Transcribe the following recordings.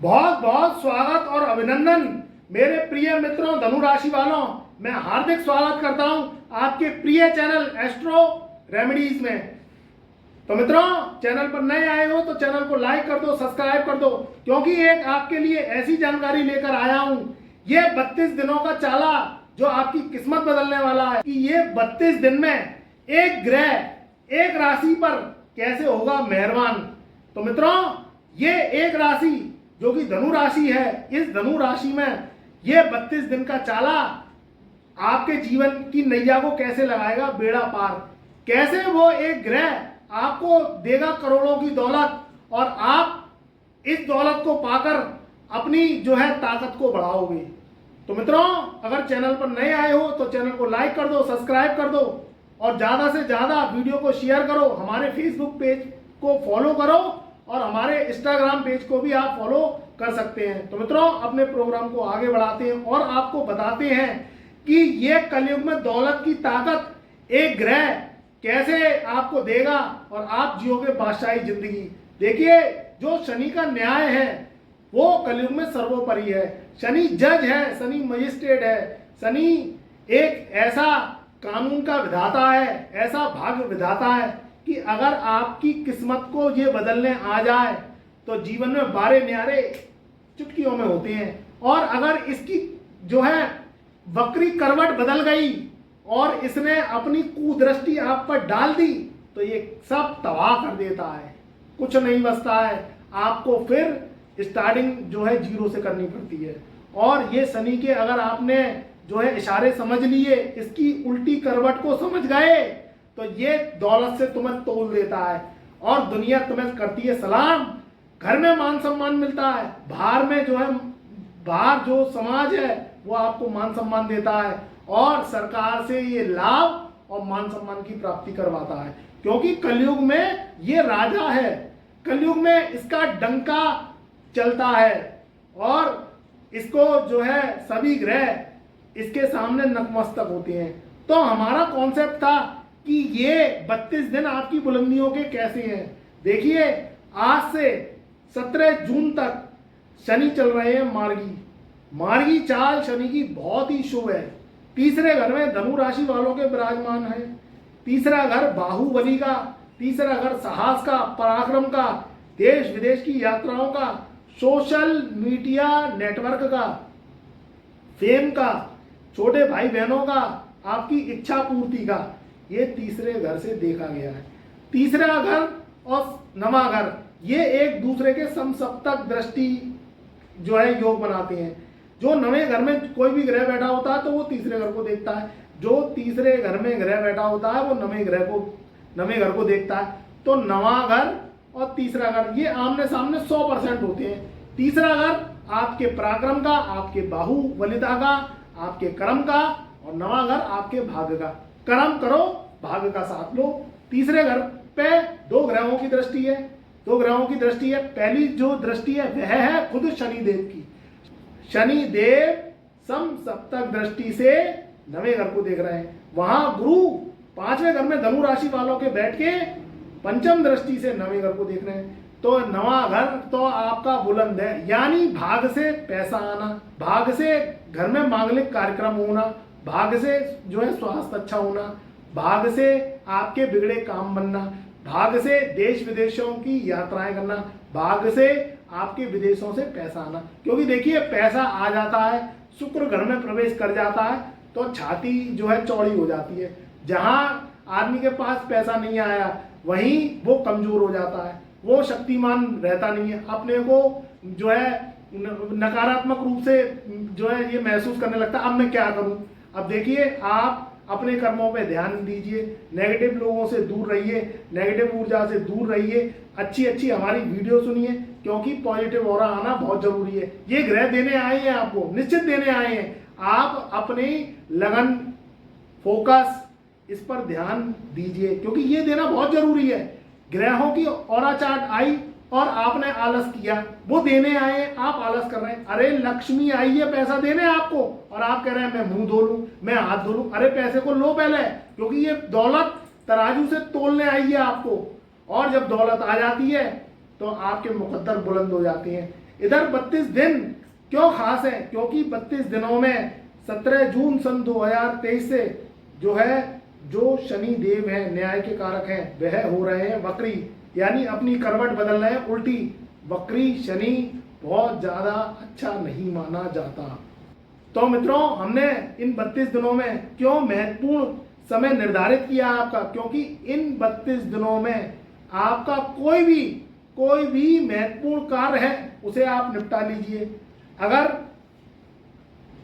बहुत बहुत स्वागत और अभिनंदन मेरे प्रिय मित्रों धनु राशि वालों। मैं हार्दिक स्वागत करता हूं आपके प्रिय चैनल एस्ट्रो रेमेडीज में। तो मित्रों, चैनल पर नए आए हो तो चैनल को लाइक कर दो, सब्सक्राइब कर दो, क्योंकि एक आपके लिए ऐसी जानकारी लेकर आया हूं। ये 32 दिनों का चाला जो आपकी किस्मत बदलने वाला है कि ये 32 दिन में एक ग्रह एक राशि पर कैसे होगा मेहरबान। तो मित्रों, ये एक राशि जो कि धनु राशि है, इस धनु राशि में ये 32 दिन का चाला आपके जीवन की नैया को कैसे लगाएगा बेड़ा पार। कैसे वो एक ग्रह आपको देगा करोड़ों की दौलत और आप इस दौलत को पाकर अपनी जो है ताकत को बढ़ाओगे। तो मित्रों, अगर चैनल पर नए आए हो तो चैनल को लाइक कर दो, सब्सक्राइब कर दो और ज़्यादा से ज़्यादा वीडियो को शेयर करो। हमारे फेसबुक पेज को फॉलो करो और हमारे इंस्टाग्राम पेज को भी आप फॉलो कर सकते हैं। तो मित्रों, अपने प्रोग्राम को आगे बढ़ाते हैं और आपको बताते हैं कि ये कलयुग में दौलत की ताकत एक ग्रह कैसे आपको देगा और आप जियोगे बादशाही जिंदगी। देखिए, जो शनि का न्याय है वो कलयुग में सर्वोपरि है। शनि जज है, शनि मजिस्ट्रेट है, शनि एक ऐसा कानून का विधाता है, ऐसा भाग्य विधाता है कि अगर आपकी किस्मत को ये बदलने आ जाए तो जीवन में बारे न्यारे चुटकियों में होते हैं। और अगर इसकी जो है वक्री करवट बदल गई और इसने अपनी कुदृष्टि आप पर डाल दी तो ये सब तबाह कर देता है, कुछ नहीं बचता है। आपको फिर स्टार्टिंग जो है जीरो से करनी पड़ती है। और ये शनि के अगर आपने जो है इशारे समझ लिए, इसकी उल्टी करवट को समझ गए तो ये दौलत से तुम्हें तोल देता है और दुनिया तुम्हें करती है सलाम। घर में मान सम्मान मिलता है, बाहर में जो है बाहर जो समाज है वो आपको मान सम्मान देता है और सरकार से ये लाभ और मान सम्मान की प्राप्ति करवाता है। क्योंकि कलयुग में ये राजा है, कलयुग में इसका डंका चलता है और इसको जो है सभी ग्रह इसके सामने नतमस्तक होते हैं। तो हमारा कॉन्सेप्ट था कि ये 32 दिन आपकी बुलंदियों के कैसे हैं। देखिए, आज से 17 जून तक शनि चल रहे हैं मार्गी। मार्गी चाल शनि की बहुत ही शुभ है। तीसरे घर में धनु राशि वालों के विराजमान है। तीसरा घर बाहुबली का, तीसरा घर साहस का, पराक्रम का, देश विदेश की यात्राओं का, सोशल मीडिया नेटवर्क का, फेम का, छोटे भाई बहनों का, आपकी इच्छा पूर्ति का, ये तीसरे घर से देखा गया है। तीसरा घर और नवा घर ये एक दूसरे के समसप्तक दृष्टि जो है योग बनाते हैं। जो नवे घर में कोई भी ग्रह बैठा होता है तो वो तीसरे घर को देखता है, जो तीसरे घर में ग्रह बैठा होता है वो नवे घर को देखता है। तो नवा घर और तीसरा घर ये आमने सामने 100% होते हैं। तीसरा घर आपके पराक्रम का, आपके बाहुबलिता का, आपके कर्म का, और नवा घर आपके भाग्य का। कर्म करो, भाग्य का साथ लो। तीसरे घर पे दो ग्रहों की दृष्टि है, दो ग्रहों की दृष्टि है। पहली जो दृष्टि है वह है खुद शनिदेव की। शनिदेव सम सप्तक दृष्टि से नवे घर को देख रहे हैं। वहां गुरु 5वें घर में धनु राशि वालों के बैठ के पंचम दृष्टि से नवे घर को देख रहे हैं। तो नवा घर तो आपका बुलंद है, यानी भाग से पैसा आना, भाग से घर में मांगलिक कार्यक्रम होना, भाग से जो है स्वास्थ्य अच्छा होना, भाग से आपके बिगड़े काम बनना, भाग से देश विदेशों की यात्राएं करना, भाग से आपके विदेशों से पैसा आना। क्योंकि देखिए, पैसा आ जाता है, शुक्र घर में प्रवेश कर जाता है तो छाती जो है चौड़ी हो जाती है। जहां आदमी के पास पैसा नहीं आया वहीं वो कमजोर हो जाता है, वो शक्तिमान रहता नहीं है, अपने को जो है नकारात्मक रूप से जो है ये महसूस करने लगता है, अब मैं क्या करूं। अब देखिए, आप अपने कर्मों पे ध्यान दीजिए, नेगेटिव लोगों से दूर रहिए, नेगेटिव ऊर्जा से दूर रहिए, अच्छी अच्छी हमारी वीडियो सुनिए, क्योंकि पॉजिटिव ऑरा आना बहुत जरूरी है। ये ग्रह देने आए हैं आपको, निश्चित देने आए हैं। आप अपनी लगन, फोकस इस पर ध्यान दीजिए, क्योंकि ये देना बहुत जरूरी है। ग्रहों की ऑरा चार्ट आई और आपने आलस किया, वो देने आए, आप आलस कर रहे हैं। अरे लक्ष्मी आई है पैसा देने आपको और आप कह रहे हैं मैं मुंह धो लूं, मैं हाथ धो लूं। अरे पैसे को लो पहले, क्योंकि ये दौलत तराजू से तोलने आई है आपको। और जब दौलत आ जाती है तो आपके मुकद्दर बुलंद हो जाते हैं। इधर 32 दिन क्यों खास है? क्योंकि 32 दिनों में 17 जून सन 2023 से जो शनि देव है, न्याय के कारक हैं, वह हो रहे हैं वक्री, यानी अपनी करवट बदल रहे हैं उल्टी। वक्री शनि बहुत ज़्यादा अच्छा नहीं माना जाता। तो मित्रों, हमने इन 32 दिनों में क्यों महत्वपूर्ण समय निर्धारित किया आपका? क्योंकि इन 32 दिनों में आपका कोई भी महत्वपूर्ण कार्य है उसे आप निपटा लीजिए।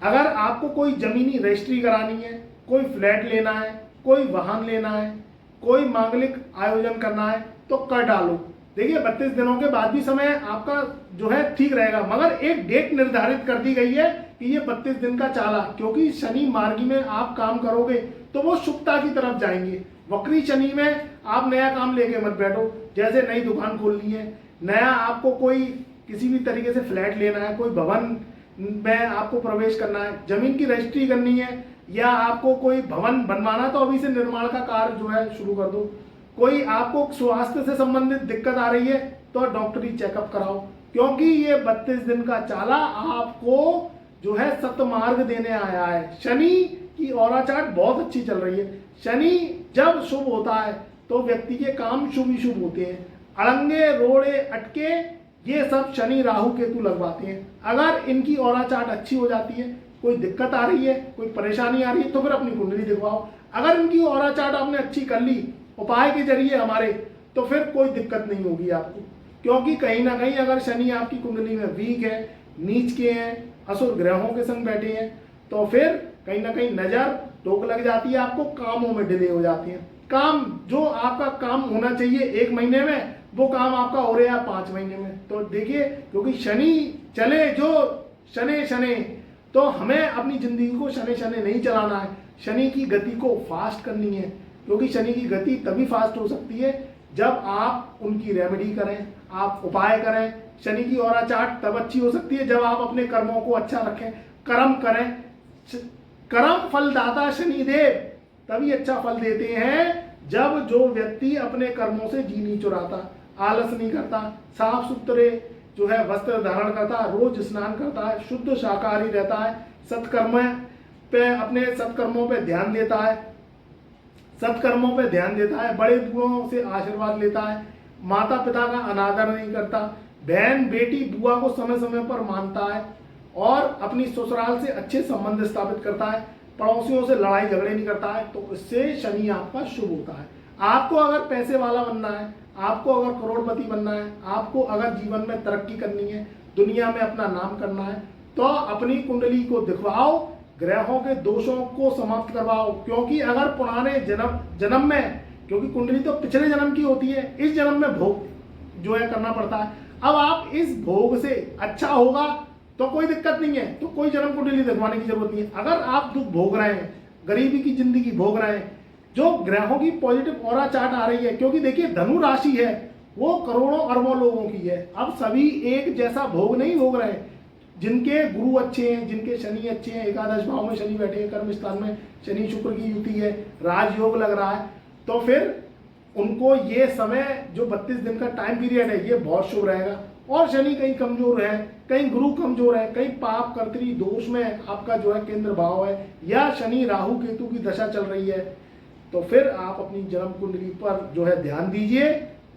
अगर आपको कोई जमीनी रजिस्ट्री करानी है, कोई फ्लैट लेना है, कोई वाहन लेना है, कोई मांगलिक आयोजन करना है, तो कर डालो। देखिए 32 दिनों के बाद भी समय आपका ठीक रहेगा, मगर एक डेट निर्धारित कर दी गई है कि ये 32 दिन का चाला, क्योंकि शनि मार्गी में आप काम करोगे तो वो शुभता की तरफ जाएंगे। वक्री शनि में आप नया काम लेके मत बैठो। जैसे नई दुकान खोलनी है, नया आपको कोई किसी भी तरीके से फ्लैट लेना है, कोई भवन में आपको प्रवेश करना है, जमीन की रजिस्ट्री करनी है, या आपको कोई भवन बनवाना, तो अभी से निर्माण का कार्य शुरू कर दो। कोई आपको स्वास्थ्य से संबंधित दिक्कत आ रही है तो डॉक्टरी चेकअप कराओ, क्योंकि ये 32 दिन का चाला आपको सतमार्ग देने आया है। शनि की ऑरा चार्ट बहुत अच्छी चल रही है। शनि जब शुभ होता है तो व्यक्ति के काम शुभ ही शुभ होते हैं। अड़ंगे रोड़े अटके ये सब शनि राहु केतु लगवाते हैं। अगर इनकी ऑरा चार्ट अच्छी हो जाती है, कोई दिक्कत आ रही है, कोई परेशानी आ रही है, तो फिर अपनी कुंडली दिखवाओ। अगर इनकी ऑरा चार्ट आपने अच्छी कर ली उपाय के जरिए हमारे, तो फिर कोई दिक्कत नहीं होगी आपको। क्योंकि कहीं ना कहीं अगर शनि आपकी कुंडली में वीक है, नीच के हैं, असुर ग्रहों के संग बैठे हैं, तो फिर कहीं ना कहीं नजर टोक लग जाती है, आपको कामों में डिले हो जाती है। काम जो आपका काम होना चाहिए 1 महीने में, वो काम आपका हो रहा है 5 महीने में। तो देखिए, क्योंकि शनि चले जो शनि, तो हमें अपनी जिंदगी को शनि नहीं चलाना है। शनि की गति को फास्ट करनी है, क्योंकि शनि की गति तभी फास्ट हो सकती है जब आप उनकी रेमेडी करें, आप उपाय करें। शनि की ऑरा चार्ट तब अच्छी हो सकती है जब आप अपने कर्मों को अच्छा रखें, कर्म करें। कर्म फलदाता शनिदेव तभी अच्छा फल देते हैं जब जो व्यक्ति अपने कर्मों से जी नहीं चुराता, आलस नहीं करता, साफ सुथरे वस्त्र धारण करता, रोज स्नान करता है, शुद्ध शाकाहारी रहता है, अपने सत्कर्मों पे ध्यान देता है, बड़े बूढ़ों से आशीर्वाद लेता है, माता पिता का अनादर नहीं करता, बहन बेटी बुआ को समय समय पर मानता है, और अपनी ससुराल से अच्छे संबंध स्थापित करता है, पड़ोसियों से लड़ाई झगड़े नहीं करता है। तो इससे शनि आपका शुभ होता है। आपको अगर पैसे वाला बनना है, आपको अगर करोड़पति बनना है, आपको अगर जीवन में तरक्की करनी है, दुनिया में अपना नाम करना है, तो अपनी कुंडली को दिखवाओ, ग्रहों के दोषों को समाप्त करवाओ। क्योंकि अगर पुराने जन्म में, क्योंकि कुंडली तो पिछले जन्म की होती है, इस जन्म में भोग करना पड़ता है। अब आप इस भोग से अच्छा होगा तो कोई दिक्कत नहीं है, तो कोई जन्म कुंडली दिखवाने की जरूरत नहीं है। अगर आप दुख भोग रहे हैं, गरीबी की जिंदगी भोग रहे हैं, जो ग्रहों की पॉजिटिव ऑरा चार्ट आ रही है, क्योंकि देखिए धनु राशि है, वो करोड़ों अरबों लोगों की है। अब सभी एक जैसा भोग नहीं भोग रहे हैं। जिनके गुरु अच्छे हैं, जिनके शनि अच्छे हैं, एकादश भाव में शनि बैठे हैं, कर्म स्थान में शनि शुक्र की युति है, राजयोग लग रहा है, तो फिर उनको ये समय जो 32 दिन का टाइम पीरियड है, ये बहुत शुभ रहेगा। और शनि कहीं कमजोर है, कहीं गुरु कमजोर है, कहीं पाप कर्तरी दोष में आपका केंद्र भाव है, या शनि राहु केतु की दशा चल रही है, तो फिर आप अपनी जन्म कुंडली पर ध्यान दीजिए,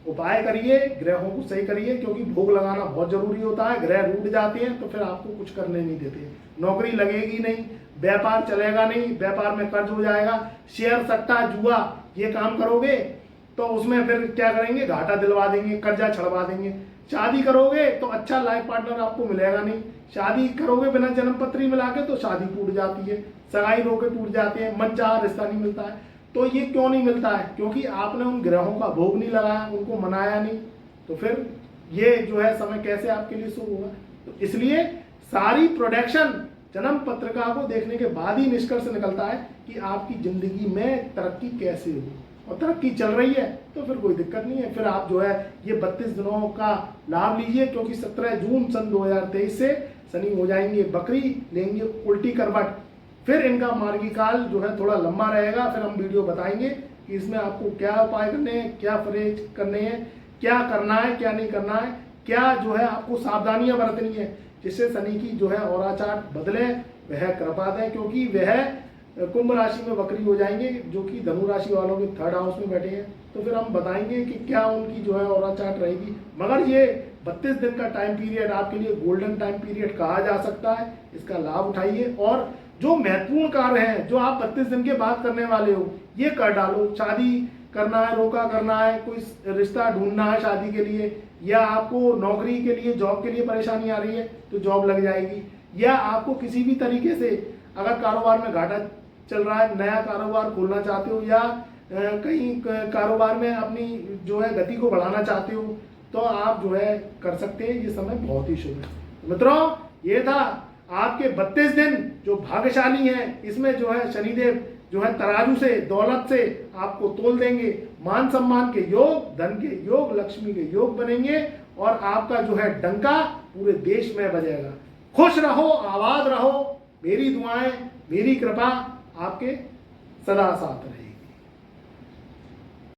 उपाय करिए, ग्रहों को सही करिए, क्योंकि भोग लगाना बहुत जरूरी होता है। ग्रह रूठ जाते हैं तो फिर आपको कुछ करने नहीं देते, नौकरी लगेगी नहीं, व्यापार चलेगा नहीं, व्यापार में कर्ज हो जाएगा, शेयर सट्टा जुआ ये काम करोगे तो उसमें फिर क्या करेंगे, घाटा दिलवा देंगे, कर्जा छड़वा देंगे। शादी करोगे तो अच्छा लाइफ पार्टनर आपको मिलेगा नहीं, शादी करोगे बिना जन्म पत्री मिला के तो शादी टूट जाती है, सगाई रोके टूट जाते हैं, मनचाहा रिश्ता नहीं मिलता है। तो ये क्यों नहीं मिलता है? क्योंकि आपने उन ग्रहों का भोग नहीं लगाया, उनको मनाया नहीं, तो फिर ये समय कैसे आपके लिए शुभ होगा। तो इसलिए सारी प्रोडक्शन जन्म पत्रिका को देखने के बाद ही निष्कर्ष निकलता है कि आपकी जिंदगी में तरक्की कैसे हो, और तरक्की चल रही है तो फिर कोई दिक्कत नहीं है। फिर आप ये 32 दिनों का लाभ लीजिए, क्योंकि 17 जून सन 2023 से शनि हो जाएंगे बकरी, लेंगे उल्टी करवट। फिर इनका मार्गी काल थोड़ा लंबा रहेगा, फिर हम वीडियो बताएंगे कि इसमें आपको क्या उपाय करने हैं, क्या परहेज करने हैं, क्या करना है क्या नहीं करना है, क्या जो है आपको सावधानियां बरतनी है जिससे शनि की जो है औरा चार्ट बदले, वह कृपा दें, क्योंकि वह कुंभ राशि में वक्री हो जाएंगे जो कि धनु राशि वालों के थर्ड हाउस में बैठे हैं। तो फिर हम बताएंगे कि क्या उनकी जो है औरा चार्ट रहेगी। मगर ये 32 दिन का टाइम पीरियड आपके लिए गोल्डन टाइम पीरियड कहा जा सकता है, इसका लाभ उठाइए और जो महत्वपूर्ण कार्य हैं जो आप 32 दिन के बाद करने वाले हो ये कर डालो। शादी करना है, रोका करना है, कोई रिश्ता ढूंढना है शादी के लिए, या आपको नौकरी के लिए जॉब के लिए परेशानी आ रही है तो जॉब लग जाएगी, या आपको किसी भी तरीके से अगर कारोबार में घाटा चल रहा है, नया कारोबार खोलना चाहते हो, या कहीं कारोबार में अपनी जो है गति को बढ़ाना चाहते हो तो आप जो है कर सकते हैं। ये समय बहुत ही शुभ है। मित्रों, ये था आपके 32 दिन जो भाग्यशाली हैं। इसमें जो है शनिदेव जो है तराजू से, दौलत से आपको तोल देंगे, मान सम्मान के योग, धन के योग, लक्ष्मी के योग बनेंगे और आपका जो है डंका पूरे देश में बजेगा। खुश रहो, आबाद रहो। मेरी दुआएं, मेरी कृपा आपके सदा साथ रहे।